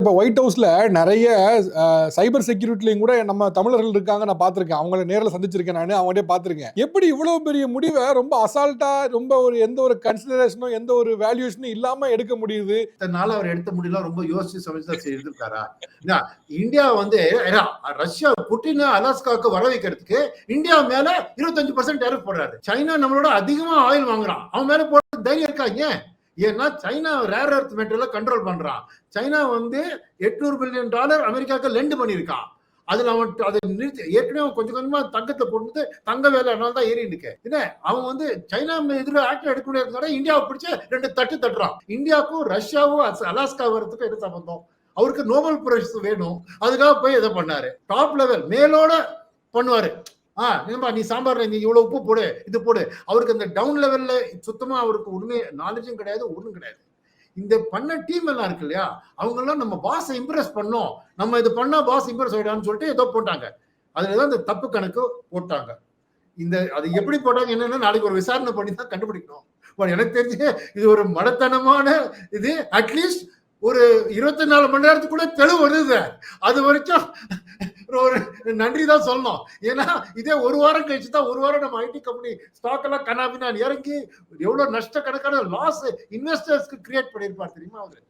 இப்போ ஒயிட் ஹவுஸ்ல நிறைய சைபர் செக்யூரிட்டிலையும் கூட நம்ம தமிழர்கள் இருக்காங்க, நான் பார்த்திருக்கேன். அவங்கள நேரில் சந்திச்சிருக்கேன், நான் அவங்கள்ட்டே பார்த்திருக்கேன். எப்படி இவ்வளவு பெரிய முடிவை ரொம்ப அசால்ட்டா, ரொம்ப ஒரு எந்த ஒரு கன்சிடரேஷனும் எந்த ஒரு வேல்யூஷனும் இல்லாம எடுக்க முடியுது? இதனால அவர் எடுத்த முடியல ரொம்ப யோசிச்சு சமைச்சு எடுத்திருக்காரா? இந்தியா வந்து ரஷ்யா புட்டின் அலாஸ்காவுக்கு வர வைக்கிறதுக்கு இந்தியா மேல 25% டேரிஃப் போடுறாரு. சைனா நம்மளோட அதிகமா ஆயில் வாங்குறான், அவன் மேல போட தைரியம் இருக்காங்க. ஏன்னா China rare earth material control பண்றான். சைனா வந்து $800 பில்லியன் அமெரிக்காவுக்கு லெண்ட் பண்ணிருக்கான். அதுல அவன் அதை நிறுத்தி ஏற்கனவே கொஞ்சம் கொஞ்சமா தங்கத்தை போட்டு தங்க வேலை தான் ஏறிட்டு இருக்கு. என்ன அவன் வந்து சைனா எதிர ஆக்ட் எடுக்க முடியாத இந்தியாவை பிடிச்ச 2 தட்டு தட்டுறான். இந்தியாவுக்கும் ரஷ்யாவும் அலாஸ்கா வரதுக்கு என்ன சம்பந்தம்? அவருக்கு நோபல் பிரைஸ் வேணும், அதுக்காக போய் இதை பண்ணாரு. டாப் லெவல் மேலோட பண்ணுவாரு. நீ சாம்பார் நீ இவ்வளவு உப்பு போடு, இது போடு. அவருக்கு அந்த டவுன் லெவல்ல சுத்தமா அவருக்கு உண்மை நாலேஜும் கிடையாது, ஒண்ணும் கிடையாது. இந்த பண்ண டீம் எல்லாம் இருக்கு இல்லையா, அவங்க எல்லாம் நம்ம பாஸ் இம்ப்ரெஸ் பண்ணோம், நம்ம இது பண்ணா பாஸ் இம்ப்ரெஸ் ஆயிடான்னு சொல்லிட்டு ஏதோ போட்டாங்க. அதுலதான் இந்த தப்பு கணக்கு போட்டாங்க. இந்த அது எப்படி போட்டாங்க என்னன்னா நாளைக்கு ஒரு விசாரணை பண்ணி தான் கண்டுபிடிக்கணும். எனக்கு தெரிஞ்சு இது ஒரு மடத்தனமான இது. அட்லீஸ்ட் ஒரு 24 மணி நேரத்துக்குள்ள தெளிவு வருது. அது வரைக்கும் ஒரு நன்றி தான் சொல்லணும். ஏன்னா இதே ஒரு வாரம் கழிச்சு தான், ஒரு வாரம் நம்ம ஐடி கம்பெனி ஸ்டாக் எல்லாம் கனாபினா இறங்கி எவ்வளவு நஷ்ட கணக்கான லாஸ் இன்வெஸ்டர்ஸ்க்கு கிரியேட் பண்ணிருப்பார் தெரியுமா அவரு.